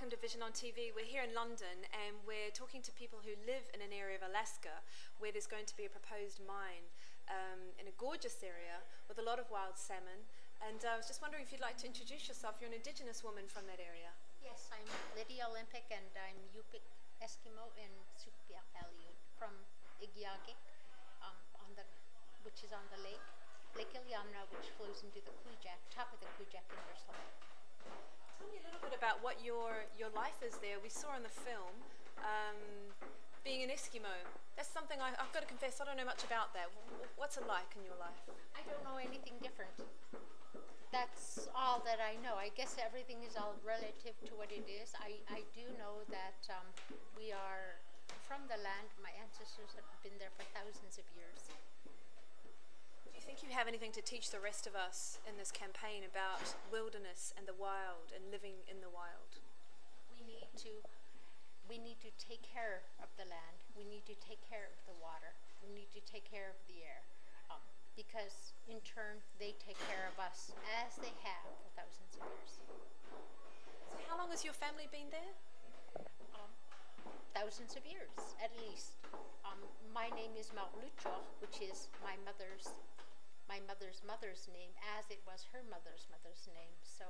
welcome to Vision on TV. We're here in London and we're talking to people who live in an area of Alaska where there's going to be a proposed mine in a gorgeous area with a lot of wild salmon. And I was just wondering if you'd like to introduce yourself. You're an Indigenous woman from that area. Yes, I'm Lydia Olympic and I'm Yupik Eskimo in Sukpiaq Aleut from Igiagik, which is on the lake. Lake Iliamna, which flows into the Kujak, top of the Kujak in Bristol Bay. Tell me a little bit about what your life is there. We saw in the film being an Eskimo. That's something I've got to confess, I don't know much about that. What's it like in your life? I don't know anything different. That's all that I know. I guess everything is all relative to what it is. I do know that we are from the land. My ancestors have been there for thousands of years. Do you think you have anything to teach the rest of us in this campaign about wilderness and the wild and living in the wild? We need to take care of the land. We need to take care of the water. We need to take care of the air. Because in turn they take care of us as they have for thousands of years. So how long has your family been there? Thousands of years, at least. My name is Manu Chao, which is my mother's mother's name, as it was her mother's name. So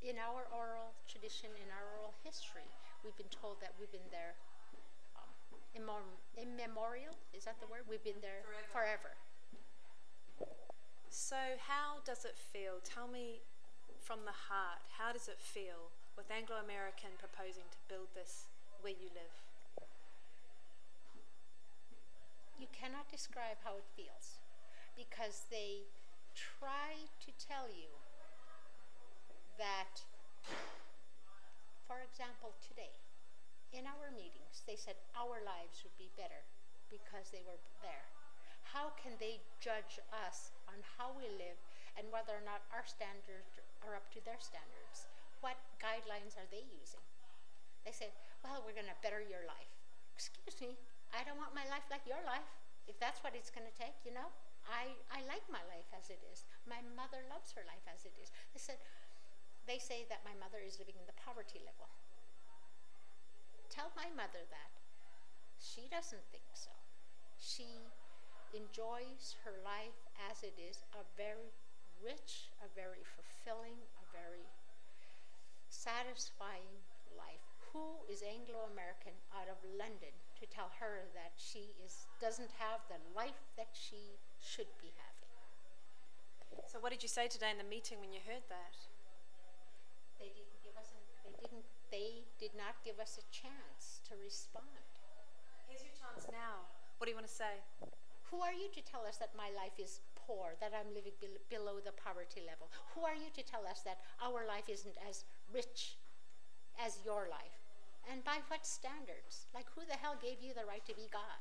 in our oral tradition, in our oral history, we've been told that we've been there immemorial, is that the word? We've been there forever. So how does it feel? Tell me from the heart, how does it feel with Anglo-American proposing to build this where you live? You cannot describe how it feels, because they try to tell you that, for example, today, in our meetings, they said our lives would be better because they were there. How can they judge us on how we live and whether or not our standards are up to their standards? What guidelines are they using? They said, well, we're going to better your life. Excuse me, I don't want my life like your life. If that's what it's going to take, you know, I like my life as it is. My mother loves her life as it is. They say that my mother is living in the poverty level. Tell my mother that. She doesn't think so. She enjoys her life as it is, a very rich, a very fulfilling, a very satisfying life. Who is Anglo-American out of London to tell her that she doesn't have the life that she should be having? So what did you say today in the meeting when you heard that? They did not give us a chance to respond. Here's your chance now. What do you want to say? Who are you to tell us that my life is poor, that I'm living below the poverty level? Who are you to tell us that our life isn't as rich as your life? And by what standards? Like, who the hell gave you the right to be God?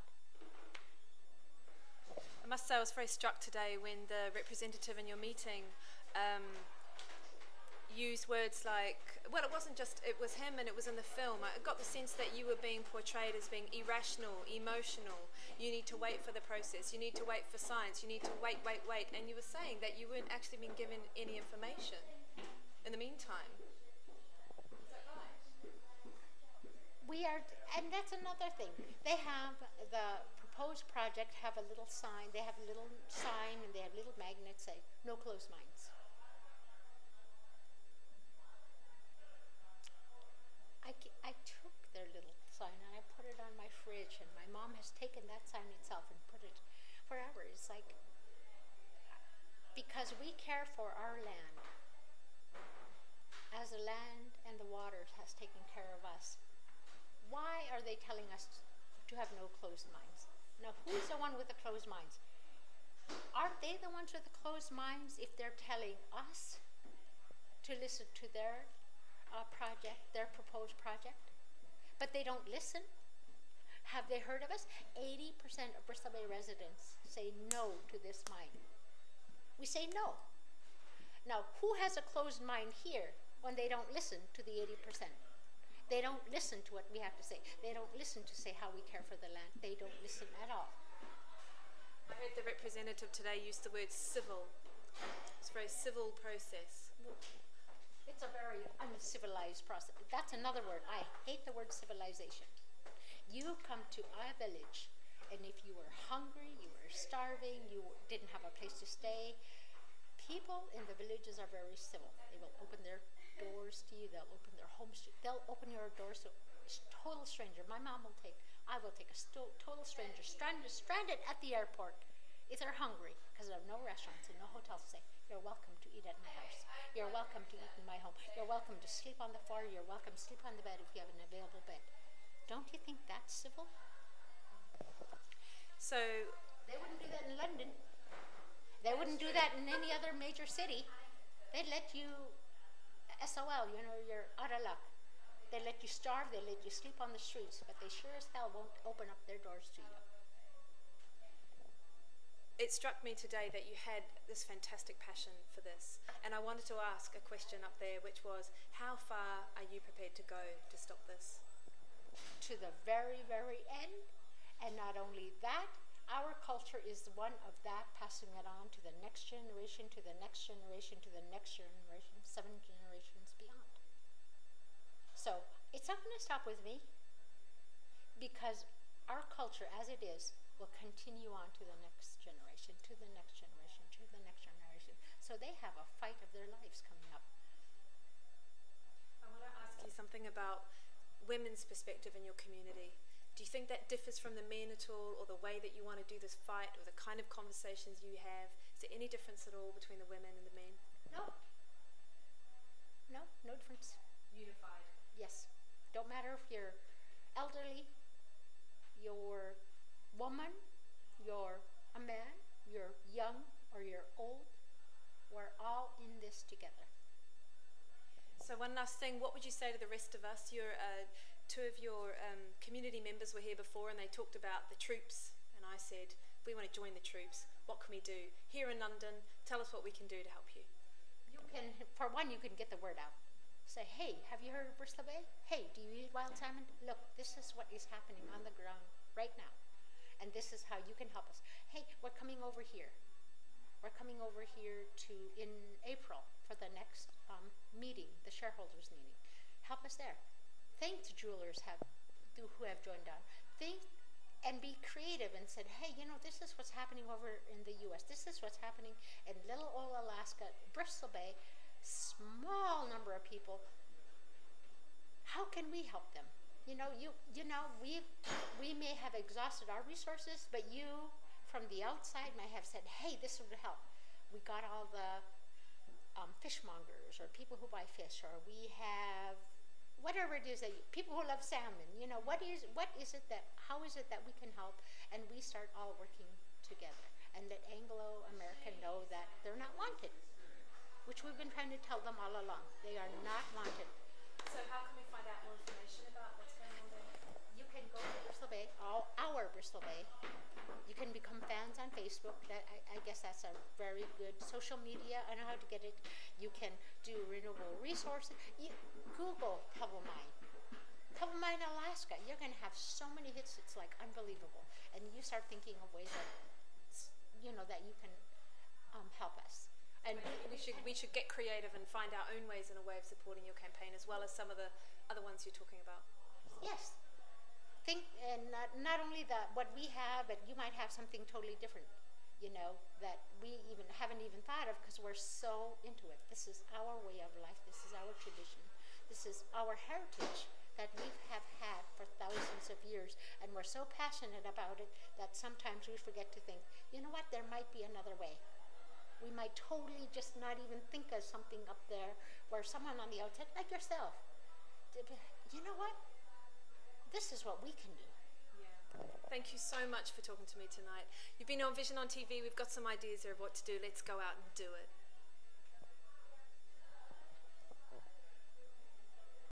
I must say I was very struck today when the representative in your meeting used words like, well, it was him and it was in the film. I got the sense that you were being portrayed as being irrational, emotional. You need to wait for the process. You need to wait for science. You need to wait. And you were saying that you weren't actually being given any information in the meantime. Is that right? We are, and that's another thing. They have, the proposed project have a little sign. They have a little sign and they have little magnets say, no closed mines. I took their little sign and I put it on my fridge, and my mom has taken that sign itself and put it forever. It's like, because we care for our land as the land and the waters has taken care of us. Why are they telling us to have no closed mines? Now, who's the one with the closed mines? Aren't they the ones with the closed mines if they're telling us to listen to their project, their proposed project? But they don't listen. Have they heard of us? 80% of Bristol Bay residents say no to this mine. We say no. Now, who has a closed mine here when they don't listen to the 80%? They don't listen to what we have to say. They don't listen to say how we care for the land. They don't listen at all. I heard the representative today use the word civil. It's a very civil process. It's a very uncivilized process. That's another word. I hate the word civilization. You come to a village, and if you were hungry, you were starving, you didn't have a place to stay, people in the villages are very civil. They will open their doors to you, they'll open their homes to you, they'll open your doors to a total stranger. I will take a total stranger stranded at the airport if they're hungry, because there are no restaurants and no hotels to say, you're welcome to eat at my house. You're welcome to eat in my home. You're welcome to sleep on the floor. You're welcome to sleep on the bed if you have an available bed. Don't you think that's civil? So they wouldn't do that in London. They wouldn't do that in any other major city. They'd let you SOL, you're out of luck. They let you starve, they let you sleep on the streets, but they sure as hell won't open up their doors to you. It struck me today that you had this fantastic passion for this, and I wanted to ask a question up there, which was, how far are you prepared to go to stop this? To the very, very end. And not only that, our culture is one of that, passing it on to the next generation, to the next generation, to the next generation, 7 generations beyond. So it's not going to stop with me, because our culture as it is will continue on to the next generation, to the next generation, to the next generation. So they have a fight of their lives coming up. I want to ask you something about women's perspective in your community. Do you think that differs from the men at all, or the way that you want to do this fight, or the kind of conversations you have? Is there any difference at all between the women and the men? No. No difference. Unified. Yes. Don't matter if you're elderly, you're woman, you're a man, you're young, or you're old. We're all in this together. So one last thing, what would you say to the rest of us? Two of your community members were here before, and they talked about the troops, and I said, if we want to join the troops, what can we do? Here in London, tell us what we can do to help you. You can, for one, you can get the word out. Say, hey, have you heard of Bristol Bay? Hey, do you eat wild salmon? Look, this is what is happening on the ground right now, and this is how you can help us. Hey, we're coming over here. We're coming over here in April for the next meeting, the shareholders meeting. Help us there. Thank the jewelers who have joined on. Think and be creative and said, hey, this is what's happening over in the U.S. This is what's happening in little old Alaska, Bristol Bay, small number of people. How can we help them? We may have exhausted our resources, but you from the outside may have said, hey, this would help. We got all the fishmongers or people who buy fish, or we have whatever it is that people who love salmon, how is it that we can help, and we start all working together, and let Anglo-America know that they're not wanted, which we've been trying to tell them all along. They are not wanted. So how can we find out more information about what's going on there? You can go to Bristol Bay, our Bristol Bay. You can become fans on Facebook. I guess that's a very good social media. I know how to get it. You can do renewable resources. Google Pebble Mine. Pebble Mine, Alaska. You're going to have so many hits. It's like unbelievable. And you start thinking of ways that that you can help us. And we should get creative and find our own ways and a way of supporting your campaign, as well as some of the other ones you're talking about. Yes. Think, and not only what we have, but you might have something totally different, that we haven't even thought of, because we're so into it. This is our way of life. This is our tradition. This is our heritage that we have had for thousands of years, and we're so passionate about it that sometimes we forget to think, what, there might be another way. We might totally just not even think of something up there where someone on the outside, like yourself, you know what? This is what we can do. Yeah. Thank you so much for talking to me tonight. You've been on Vision on TV. We've got some ideas there of what to do. Let's go out and do it.